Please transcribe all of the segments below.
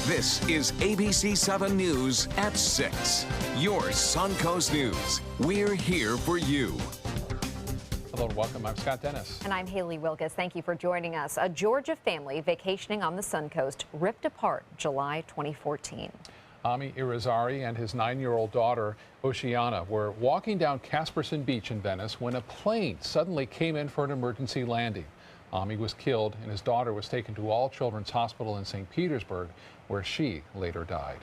This is ABC 7 News at 6. Your Suncoast News. We're here for you. Hello and welcome. I'm Scott Dennis. And I'm Haley Wilkes. Thank you for joining us. A Georgia family vacationing on the Suncoast ripped apart July 2014. Ami Irizarry and his 9-year-old daughter, Oceana, were walking down Casperson Beach in Venice when a plane suddenly came in for an emergency landing. Ami was killed and his daughter was taken to All Children's Hospital in St. Petersburg, where she later died.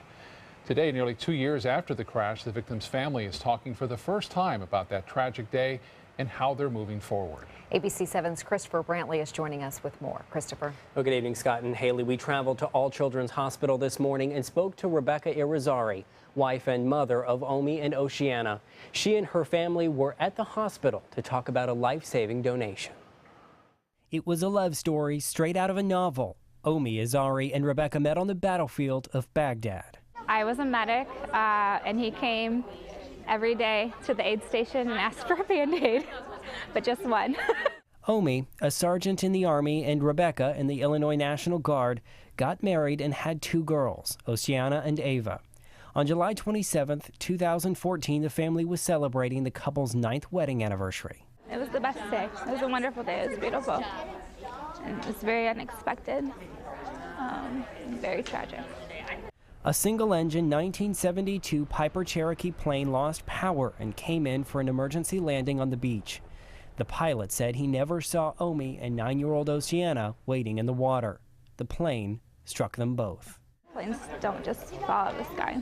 Today, nearly 2 years after the crash, the victim's family is talking for the first time about that tragic day and how they're moving forward. ABC 7's Christopher Brantley is joining us with more. Christopher. Well, good evening, Scott and Haley. We traveled to All Children's Hospital this morning and spoke to Rebecca Irizarry, wife and mother of Omi and Oceana. She and her family were at the hospital to talk about a life-saving donation. It was a love story straight out of a novel. Omi Irizarry and Rebecca met on the battlefield of Baghdad. I was a medic, and he came every day to the aid station and asked for a Band-Aid, but just one. Omi, a sergeant in the Army, and Rebecca in the Illinois National Guard, got married and had 2 girls, Oceana and Ava. On July 27, 2014, the family was celebrating the couple's 9th wedding anniversary. It was the best day. It was a wonderful day. It was beautiful. And it was very unexpected, very tragic. A single-engine 1972 Piper Cherokee plane lost power and came in for an emergency landing on the beach. The pilot said he never saw Omi and 9-year-old Oceana waiting in the water. The plane struck them both. Planes don't just fall out of the sky.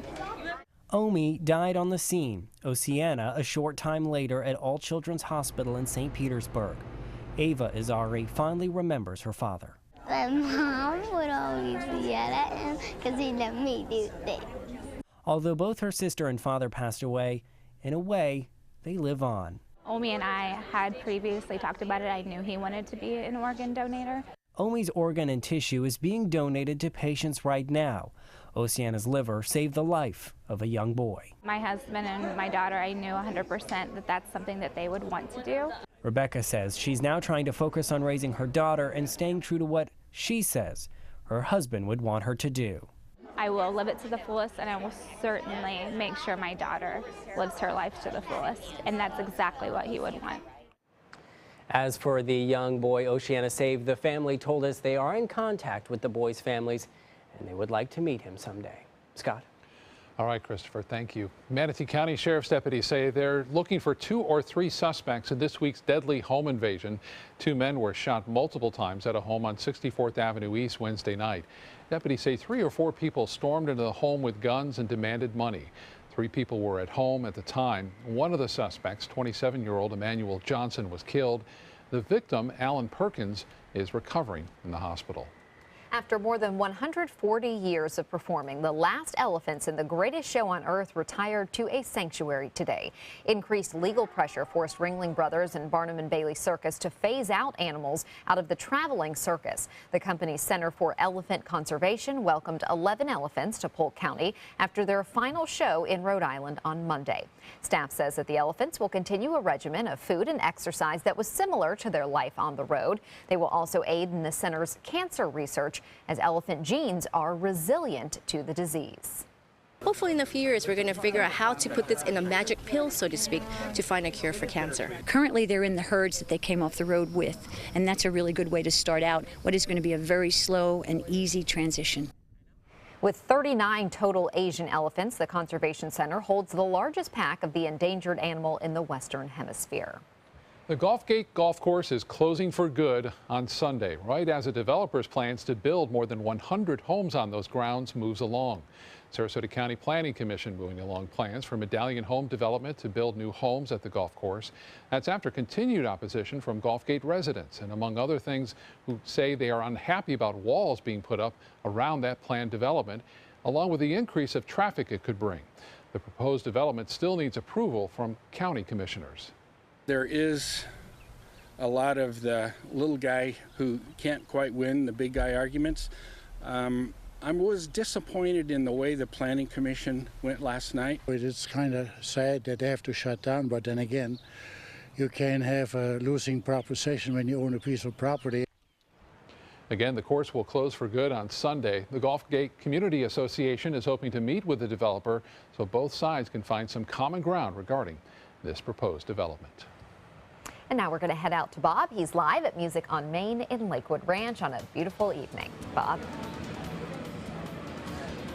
Omi died on the scene. Oceana a short time later at All Children's Hospital in St. Petersburg. Ava Irizarry fondly remembers her father. My mom would always yell at him because he let me do things. Although both her sister and father passed away, in a way, they live on. Omi and I had previously talked about it. I knew he wanted to be an organ donor. Omi's organ and tissue is being donated to patients right now. Oceana's liver saved the life of a young boy. My husband and my daughter, I knew 100% that that's something that they would want to do. Rebecca says she's now trying to focus on raising her daughter and staying true to what she says her husband would want her to do. I will live it to the fullest, and I will certainly make sure my daughter lives her life to the fullest, and that's exactly what he would want. As for the young boy Oceana saved, the family told us they are in contact with the boys' families and they would like to meet him someday. Scott. All right, Christopher, thank you. Manatee County Sheriff's deputies say they're looking for 2 or 3 suspects in this week's deadly home invasion. 2 men were shot multiple times at a home on 64th Avenue East Wednesday night. Deputies say 3 or 4 people stormed into the home with guns and demanded money. 3 people were at home at the time. One of the suspects, 27-year-old Emmanuel Johnson, was killed. The victim, Alan Perkins, is recovering in the hospital. After more than 140 years of performing, the last elephants in the greatest show on earth retired to a sanctuary today. Increased legal pressure forced Ringling Brothers and Barnum and Bailey Circus to phase out animals out of the traveling circus. The company's Center for Elephant Conservation welcomed 11 elephants to Polk County after their final show in Rhode Island on Monday. Staff says that the elephants will continue a regimen of food and exercise that was similar to their life on the road. They will also aid in the center's cancer research, as elephant genes are resilient to the disease. Hopefully in a few years we're going to figure out how to put this in a magic pill, so to speak, to find a cure for cancer. Currently they're in the herds that they came off the road with, and that's a really good way to start out what is going to be a very slow and easy transition. With 39 total Asian elephants, the Conservation Center holds the largest pack of the endangered animal in the Western Hemisphere. The Gulfgate Golf Course is closing for good on Sunday, right as a developer's plans to build more than 100 homes on those grounds moves along. Sarasota County Planning Commission moving along plans for Medallion Home Development to build new homes at the golf course. That's after continued opposition from Gulfgate residents and, among other things, who say they are unhappy about walls being put up around that planned development, along with the increase of traffic it could bring. The proposed development still needs approval from county commissioners. There is a lot of the little guy who can't quite win the big guy arguments. I was disappointed in the way the Planning Commission went last night. It's kind of sad that they have to shut down, but then again, you can have a losing proposition when you own a piece of property. Again, the course will close for good on Sunday. The Gulfgate Community Association is hoping to meet with the developer so both sides can find some common ground regarding this proposed development. And now we're going to head out to Bob. He's live at Music on Main in Lakewood Ranch on a beautiful evening. Bob.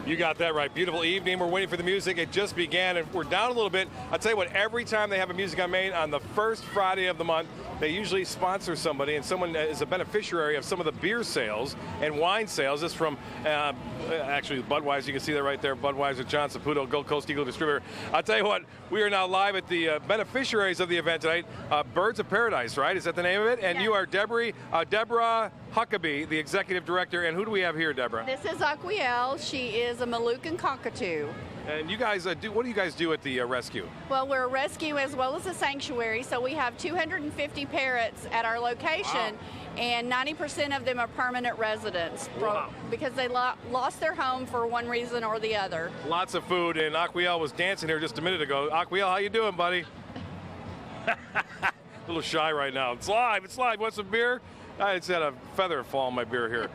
You got that right. Beautiful evening. We're waiting for the music. It just began, and we're down a little bit. I'll tell you what, every time they have a Music on Main on the first Friday of the month, they usually sponsor somebody, and someone is a beneficiary of some of the beer sales and wine sales. This is from, actually, Budweiser. You can see that right there. Budweiser, John Saputo, Gold Coast Eagle Distributor. I'll tell you what, we are now live at the beneficiaries of the event tonight. Birds of Paradise, right? Is that the name of it? And you are Deborah Huckabee, the executive director. And who do we have here, Deborah? This is Aquiel. She is a Moluccan cockatoo. And you guys what do you guys do at the rescue? Well, we're a rescue as well as a sanctuary, so we have 250 parrots at our location. Wow. And 90% of them are permanent residents. Wow. Because they lost their home for one reason or the other. Lots of food, and Aquiel was dancing here just a minute ago. Aquiel, how you doing, buddy? A little shy right now. It's live. Want some beer? I just had a feather fall on my beer here.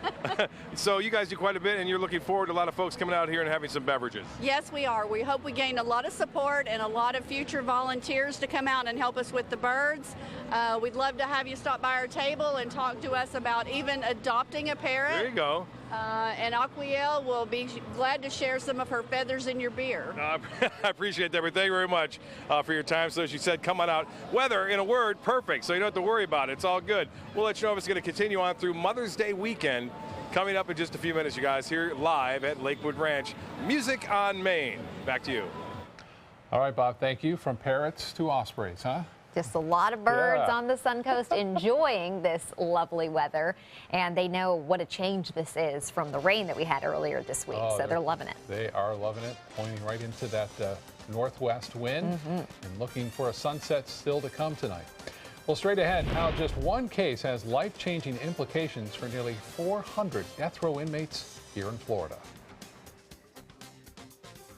So you guys do quite a bit, and you're looking forward to a lot of folks coming out here and having some beverages. Yes, we are. We hope we gain a lot of support and a lot of future volunteers to come out and help us with the birds. We'd love to have you stop by our table and talk to us about even adopting a parrot. There you go. And Aquiel will be glad to share some of her feathers in your beer. I appreciate that, Deborah. Thank you very much for your time. So she said, come on out. Weather, in a word, perfect. So you don't have to worry about it. It's all good. We'll let you know if it's going to continue on through Mother's Day weekend. Coming up in just a few minutes, you guys, here live at Lakewood Ranch. Music on Main. Back to you. All right, Bob, thank you. From parrots to ospreys, huh? Just a lot of birds on the Suncoast enjoying this lovely weather, and they know what a change this is from the rain that we had earlier this week, so they're loving it. They are loving it, pointing right into that northwest wind and looking for a sunset still to come tonight. Well, straight ahead, how just one case has life-changing implications for nearly 400 death row inmates here in Florida.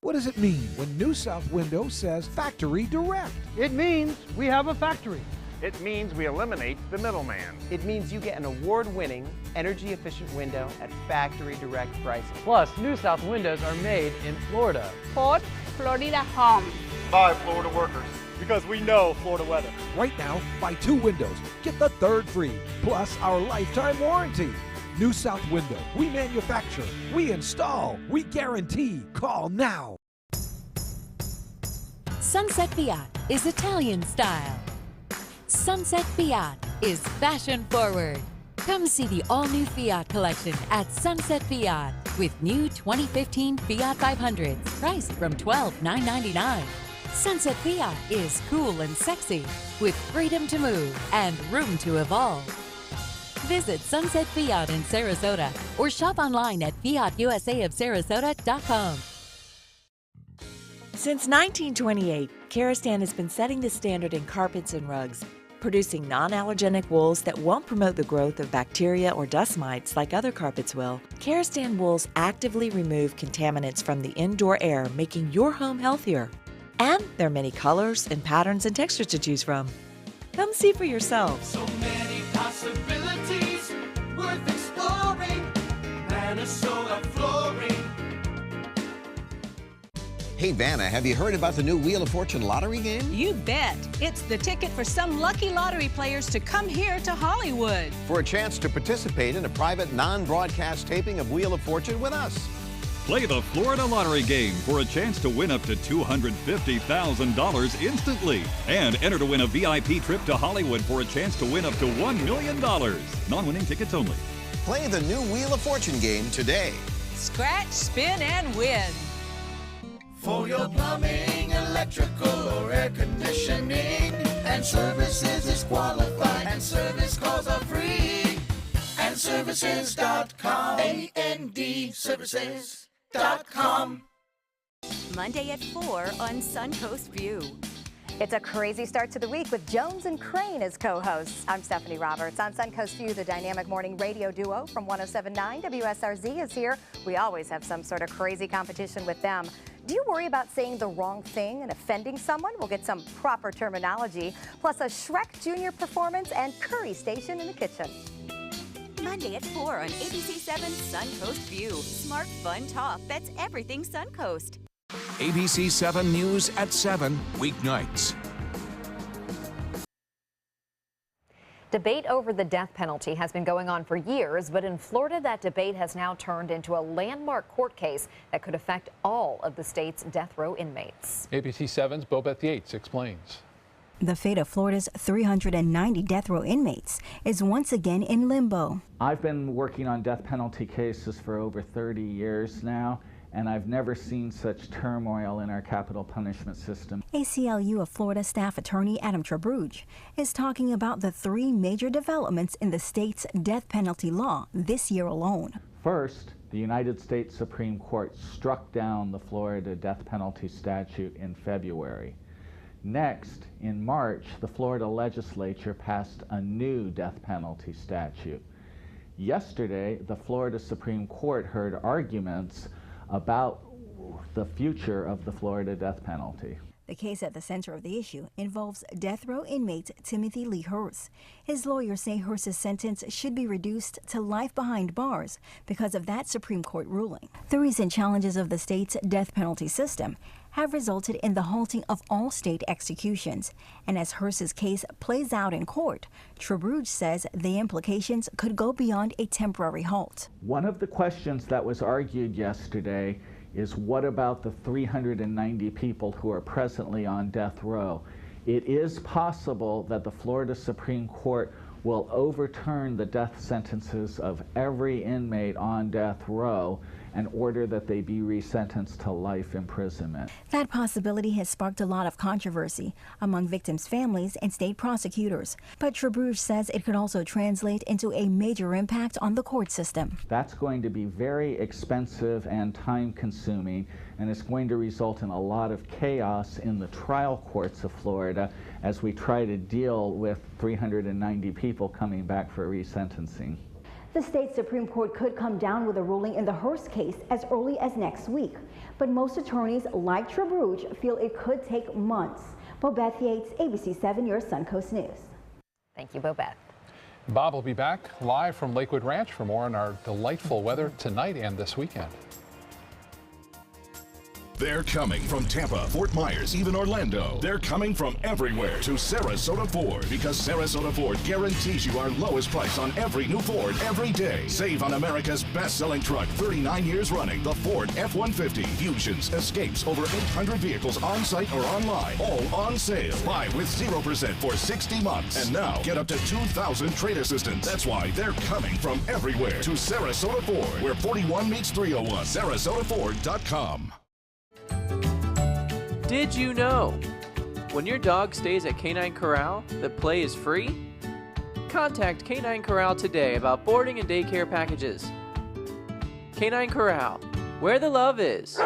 What does it mean when New South Window says Factory Direct? It means we have a factory. It means we eliminate the middleman. It means you get an award-winning, energy-efficient window at factory direct prices. Plus, New South windows are made in Florida. Fort Florida Home. By Florida workers. Because we know Florida weather. Right now, buy 2 windows, get the 3rd free, plus our lifetime warranty. New South Window. We manufacture, we install, we guarantee. Call now. Sunset Fiat is Italian style. Sunset Fiat is fashion forward. Come see the all-new Fiat collection at Sunset Fiat with new 2015 Fiat 500s priced from $12,999. Sunset Fiat is cool and sexy with freedom to move and room to evolve. Visit Sunset Fiat in Sarasota or shop online at fiatusaofsarasota.com. Since 1928, Karastan has been setting the standard in carpets and rugs, producing non-allergenic wools that won't promote the growth of bacteria or dust mites like other carpets will. Karastan wools actively remove contaminants from the indoor air, making your home healthier. And there are many colors and patterns and textures to choose from. Come see for yourself. So many possibilities worth exploring. Minnesota Flooring. Hey, Vanna, have you heard about the new Wheel of Fortune lottery game? You bet. It's the ticket for some lucky lottery players to come here to Hollywood. For a chance to participate in a private, non-broadcast taping of Wheel of Fortune with us. Play the Florida Lottery game for a chance to win up to $250,000 instantly. And enter to win a VIP trip to Hollywood for a chance to win up to $1 million. Non-winning tickets only. Play the new Wheel of Fortune game today. Scratch, spin, and win. For your plumbing, electrical, or air conditioning, and services is qualified, and service calls are free. And services.com. ANDservices.com. Monday at 4 on Suncoast View. It's a crazy start to the week with Jones and Crane as co-hosts. I'm Stephanie Roberts. On Suncoast View, the dynamic morning radio duo from 107.9 WSRZ is here. We always have some sort of crazy competition with them. Do you worry about saying the wrong thing and offending someone? We'll get some proper terminology, plus a Shrek Jr. performance and Curry Station in the kitchen. Monday at 4 on ABC7 Suncoast View. Smart, fun talk that's everything Suncoast. ABC 7 News at 7, weeknights. Debate over the death penalty has been going on for years, but in Florida, that debate has now turned into a landmark court case that could affect all of the state's death row inmates. ABC 7's Bobeth Yates explains. The fate of Florida's 390 death row inmates is once again in limbo. I've been working on death penalty cases for over 30 years now, and I've never seen such turmoil in our capital punishment system. ACLU of Florida staff attorney Adam Trebruge is talking about the three major developments in the state's death penalty law this year alone. First, the United States Supreme Court struck down the Florida death penalty statute in February. Next, in March, the Florida legislature passed a new death penalty statute. Yesterday, the Florida Supreme Court heard arguments about the future of the Florida death penalty. The case at the center of the issue involves death row inmate Timothy Lee Hurst. His lawyers say Hurst's sentence should be reduced to life behind bars because of that Supreme Court ruling. The recent challenges of the state's death penalty system have resulted in the halting of all state executions. And as Hurst's case plays out in court, Trebruge says the implications could go beyond a temporary halt. One of the questions that was argued yesterday is what about the 390 people who are presently on death row? It is possible that the Florida Supreme Court will overturn the death sentences of every inmate on death row and order that they be resentenced to life imprisonment. That possibility has sparked a lot of controversy among victims' families and state prosecutors. But Trebruge says it could also translate into a major impact on the court system. That's going to be very expensive and time-consuming, and it's going to result in a lot of chaos in the trial courts of Florida as we try to deal with 390 people coming back for resentencing. The state Supreme Court could come down with a ruling in the Hurst case as early as next week. But most attorneys, like Trebruge, feel it could take months. Bobeth Yates, ABC 7, your Suncoast News. Thank you, Bobeth. Bob will be back live from Lakewood Ranch for more on our delightful weather tonight and this weekend. They're coming from Tampa, Fort Myers, even Orlando. They're coming from everywhere to Sarasota Ford because Sarasota Ford guarantees you our lowest price on every new Ford every day. Save on America's best-selling truck 39 years running, the Ford F-150, Fusions, Escapes, over 800 vehicles on-site or online, all on sale. Buy with 0% for 60 months. And now get up to $2,000 trade assistance. That's why they're coming from everywhere to Sarasota Ford, where 41 meets 301. SarasotaFord.com. Did you know? When your dog stays at Canine Corral, the play is free? Contact Canine Corral today about boarding and daycare packages. Canine Corral, where the love is.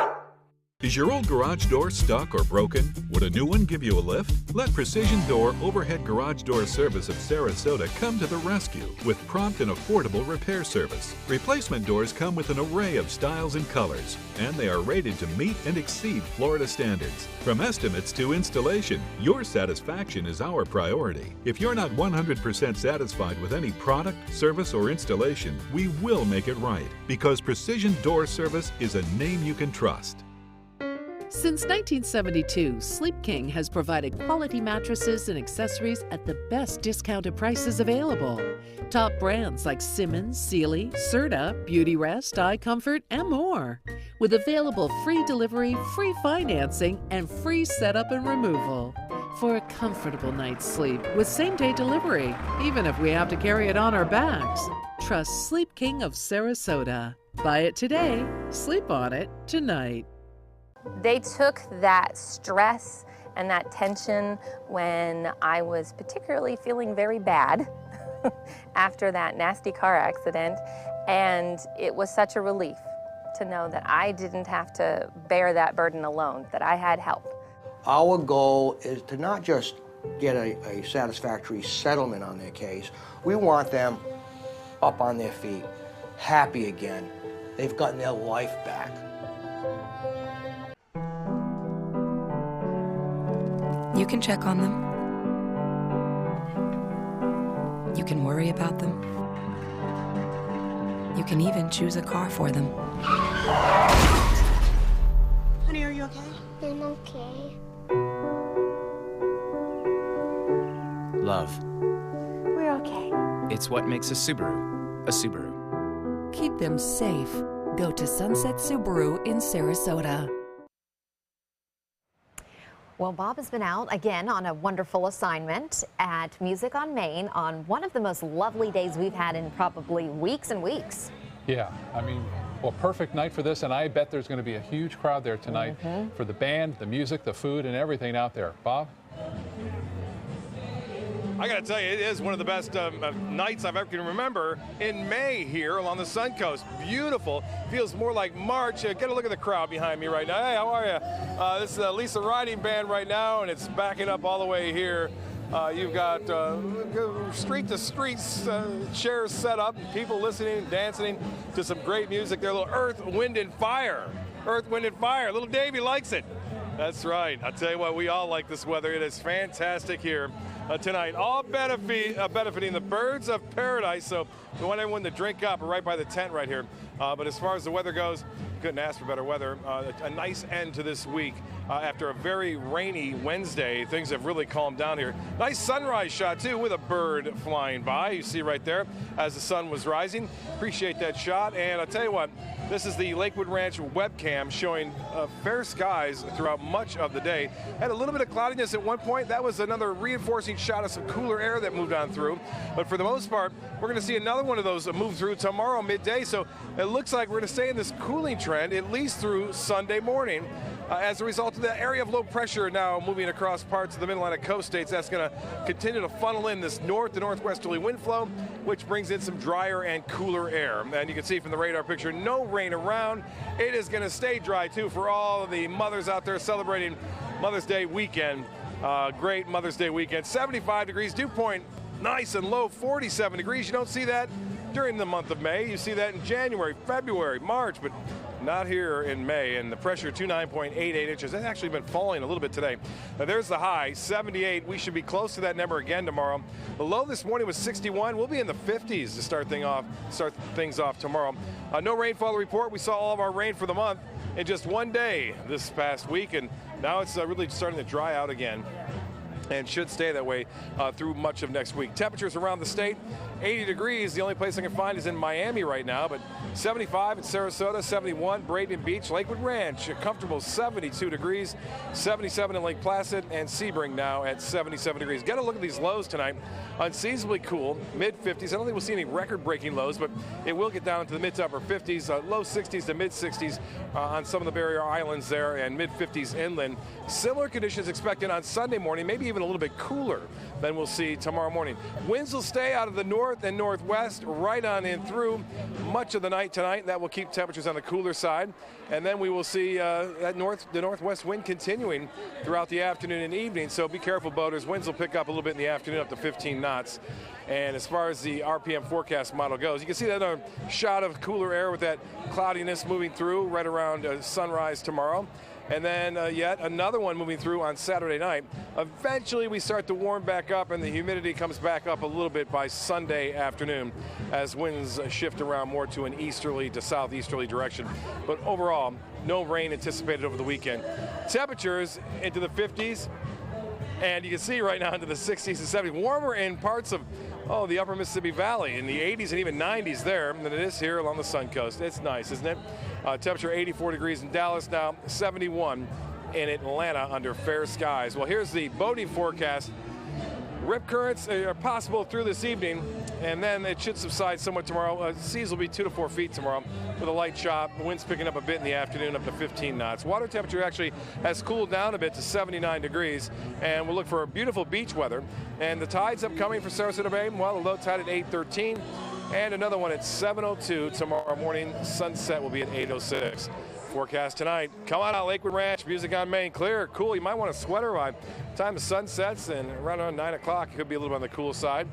Is your old garage door stuck or broken? Would a new one give you a lift? Let Precision Door Overhead Garage Door Service of Sarasota come to the rescue with prompt and affordable repair service. Replacement doors come with an array of styles and colors, and they are rated to meet and exceed Florida standards. From estimates to installation, your satisfaction is our priority. If you're not 100% satisfied with any product, service, or installation, we will make it right, because Precision Door Service is a name you can trust. Since 1972, Sleep King has provided quality mattresses and accessories at the best discounted prices available. Top brands like Simmons, Sealy, Serta, Beautyrest, iComfort, and more. With available free delivery, free financing, and free setup and removal. For a comfortable night's sleep with same-day delivery, even if we have to carry it on our backs. Trust Sleep King of Sarasota. Buy it today, sleep on it tonight. They took that stress and that tension when I was particularly feeling very bad after that nasty car accident, and it was such a relief to know that I didn't have to bear that burden alone, that I had help. Our goal is to not just get a satisfactory settlement on their case. We want them up on their feet, happy again. They've gotten their life back. You can check on them. You can worry about them. You can even choose a car for them. Honey, are you okay? I'm okay. Love. We're okay. It's what makes a Subaru a Subaru. Keep them safe. Go to Sunset Subaru in Sarasota. Well, Bob has been out again on a wonderful assignment at Music on Main on one of the most lovely days we've had in probably weeks and weeks. Yeah, I mean, well, perfect night for this, and I bet there's going to be a huge crowd there tonight for the band, the music, the food, and everything out there. Bob? I got to tell you, it is one of the best nights I've ever can remember in May here along the Sun Coast. Beautiful. Feels more like March. Get a look at the crowd behind me right now. Hey, how are you? This is the Lisa Riding Band right now, and it's backing up all the way here. You've got street-to-street chairs set up, people listening and dancing to some great music. They're a little Earth, Wind, and Fire. Earth, Wind, and Fire. Little Davey likes it. That's right. I'll tell you what, we all like this weather. It is fantastic here tonight. All benefiting the Birds of Paradise. So we want everyone to drink up right by the tent right here. But as far as the weather goes, couldn't ask for better weather. A nice end to this week. After a very rainy Wednesday, things have really calmed down here. Nice sunrise shot, too, with a bird flying by. You see right there as the sun was rising. Appreciate that shot. And I'll tell you what, this is the Lakewood Ranch webcam showing fair skies throughout much of the day. Had a little bit of cloudiness at one point. That was another reinforcing shot of some cooler air that moved on through. But for the most part, we're going to see another one of those move through tomorrow midday. So it looks like we're going to stay in this cooling trend at least through Sunday morning. As a result of the area of low pressure now moving across parts of the Mid-Atlantic coast states, that's going to continue to funnel in this north to northwesterly wind flow, which brings in some drier and cooler air. And you can see from the radar picture, no rain around. It is going to stay dry, too, for all of the mothers out there celebrating Mother's Day weekend. Great Mother's Day weekend. 75 degrees, dew point nice and low, 47 degrees. You don't see that during the month of May. You see that in January, February, March, but not here in May. And the pressure, 29.88 inches. It's actually been falling a little bit today. Now there's the high, 78. We should be close to that number again tomorrow. The low this morning was 61. We'll be in the 50s to start things off tomorrow. No rainfall report. We saw all of our rain for the month in just one day this past week, and now it's really starting to dry out again, and should stay that way through much of next week. Temperatures around the state, 80 degrees. The only place I can find is in Miami right now, but 75 in Sarasota, 71 Braden Beach, Lakewood Ranch, a comfortable 72 degrees, 77 in Lake Placid, and Sebring now at 77 degrees. Get a look at these lows tonight. Unseasonably cool, mid-50s. I don't think we'll see any record-breaking lows, but it will get down into the mid to upper 50s, low 60s to mid-60s on some of the barrier islands there, and mid-50s inland. Similar conditions expected on Sunday morning, maybe even a little bit cooler than we'll see tomorrow morning. Winds will stay out of the north and northwest right on in through much of the night tonight. That will keep temperatures on the cooler side. And then we will see the northwest wind continuing throughout the afternoon and evening. So be careful, boaters. Winds will pick up a little bit in the afternoon, up to 15 knots. And as far as the RPM forecast model goes, you can see that shot of cooler air with that cloudiness moving through right around sunrise tomorrow. And then yet another one moving through on Saturday night. Eventually we start to warm back up and the humidity comes back up a little bit by Sunday afternoon as winds shift around more to an easterly to southeasterly direction. But overall, no rain anticipated over the weekend. Temperatures into the 50s, and you can see right now into the 60s and 70s. Warmer in parts of the upper Mississippi Valley, in the 80s and even 90s there than it is here along the Sun Coast. It's nice, isn't it? Temperature 84 degrees in Dallas now, 71 in Atlanta under fair skies. Well, here's the boating forecast. Rip currents are possible through this evening, and then it should subside somewhat tomorrow. Seas will be 2 to 4 feet tomorrow with a light chop. The wind's picking up a bit in the afternoon, up to 15 knots. Water temperature actually has cooled down a bit to 79 degrees, and we'll look for beautiful beach weather. And the tide's upcoming for Sarasota Bay. Well, the low tide at 8:13, and another one at 7:02 tomorrow morning. Sunset will be at 8:06. Forecast tonight. Come on out, Lakewood Ranch, Music on Main, clear, cool. You might want a sweater by time the sun sets, and around 9 o'clock, it could be a little bit on the cool side.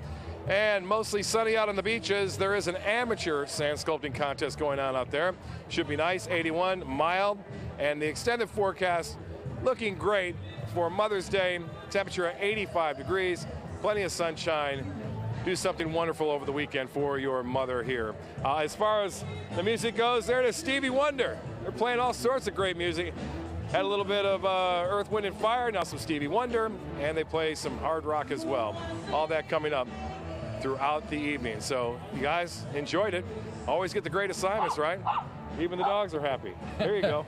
And mostly sunny out on the beaches. There is an amateur sand sculpting contest going on out there. Should be nice, 81, mild, and the extended forecast looking great for Mother's Day. Temperature at 85 degrees, plenty of sunshine, do something wonderful over the weekend for your mother here. As far as the music goes, there it is, Stevie Wonder. They're playing all sorts of great music. Had a little bit of Earth, Wind & Fire, now some Stevie Wonder, and they play some hard rock as well. All that coming up throughout the evening. So you guys enjoyed it. Always get the great assignments, right? Even the dogs are happy. There you go.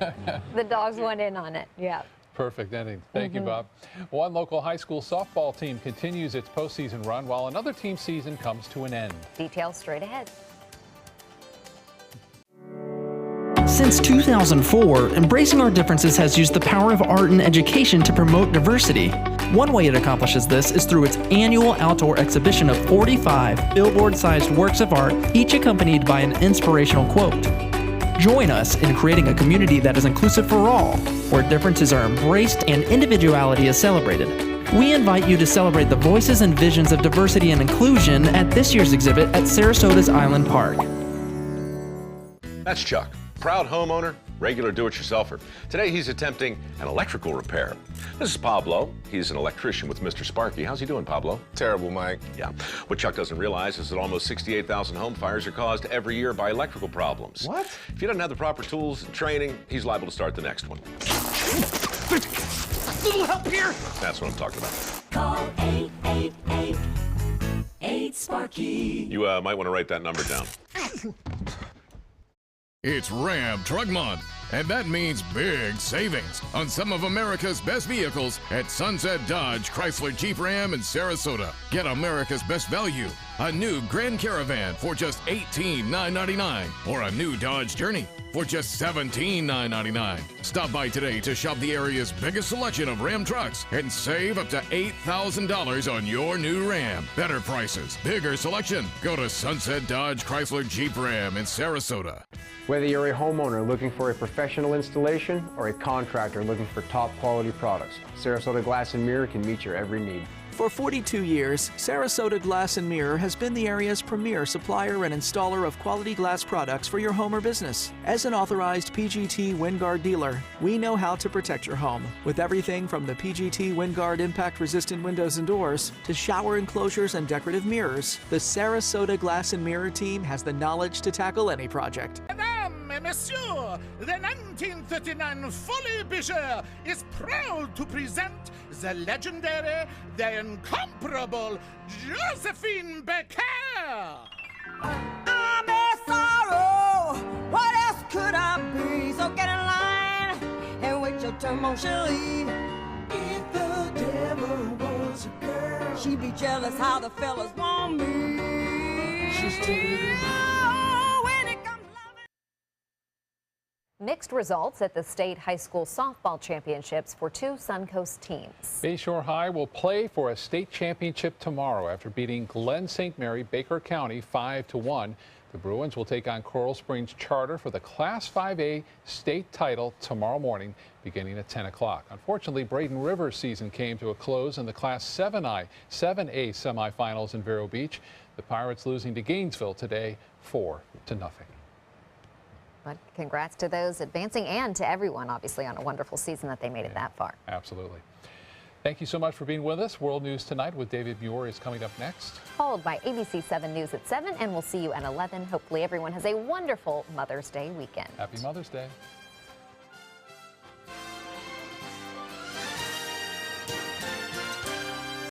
The dogs went in on it, yeah. Perfect ending. Thank you, Bob. One local high school softball team continues its postseason run while another team's season comes to an end. Details straight ahead. Since 2004, Embracing Our Differences has used the power of art and education to promote diversity. One way it accomplishes this is through its annual outdoor exhibition of 45 billboard-sized works of art, each accompanied by an inspirational quote. Join us in creating a community that is inclusive for all, where differences are embraced and individuality is celebrated. We invite you to celebrate the voices and visions of diversity and inclusion at this year's exhibit at Sarasota's Island Park. That's Chuck, proud homeowner, regular do-it-yourselfer. Today he's attempting an electrical repair. This is Pablo. He's an electrician with Mr. Sparky. How's he doing, Pablo? Terrible, Mike. Yeah. What Chuck doesn't realize is that almost 68,000 home fires are caused every year by electrical problems. What? If he doesn't have the proper tools and training, he's liable to start the next one. Little help here. That's what I'm talking about. Call 888-8-SPARKY. You might want to write that number down. It's Ram Truck Month, and that means big savings on some of America's best vehicles at Sunset Dodge Chrysler Jeep Ram in Sarasota. Get America's best value, a new Grand Caravan for just $18,999 or a new Dodge Journey for just $17,999. Stop by today to shop the area's biggest selection of Ram trucks and save up to $8,000 on your new Ram. Better prices, bigger selection. Go to Sunset Dodge Chrysler Jeep Ram in Sarasota. Whether you're a homeowner looking for a professional installation or a contractor looking for top quality products, Sarasota Glass and Mirror can meet your every need. For 42 years, Sarasota Glass & Mirror has been the area's premier supplier and installer of quality glass products for your home or business. As an authorized PGT WinGuard dealer, we know how to protect your home with everything from the PGT WinGuard impact-resistant windows and doors to shower enclosures and decorative mirrors. The Sarasota Glass & Mirror team has the knowledge to tackle any project. Mesdames et messieurs, the 1939 Folie Bichère is proud to present the legendary, the incomparable Josephine Baker. I'm a sorrow, what else could I be? So get in line and wait your turn, mon chéri. If the devil was a girl, she'd be jealous how the fellas want me. She's too Mixed results at the state high school softball championships for two Suncoast teams. Bayshore High will play for a state championship tomorrow after beating Glen St. Mary Baker County 5-1. The Bruins will take on Coral Springs Charter for the Class 5A state title tomorrow morning beginning at 10 o'clock. Unfortunately, Braden River's season came to a close in the Class 7A semifinals in Vero Beach. The Pirates losing to Gainesville today 4-0. But congrats to those advancing and to everyone, obviously, on a wonderful season that they made it that far. Absolutely. Thank you so much for being with us. World News Tonight with David Muir is coming up next. Followed by ABC 7 News at 7, and we'll see you at 11. Hopefully everyone has a wonderful Mother's Day weekend. Happy Mother's Day.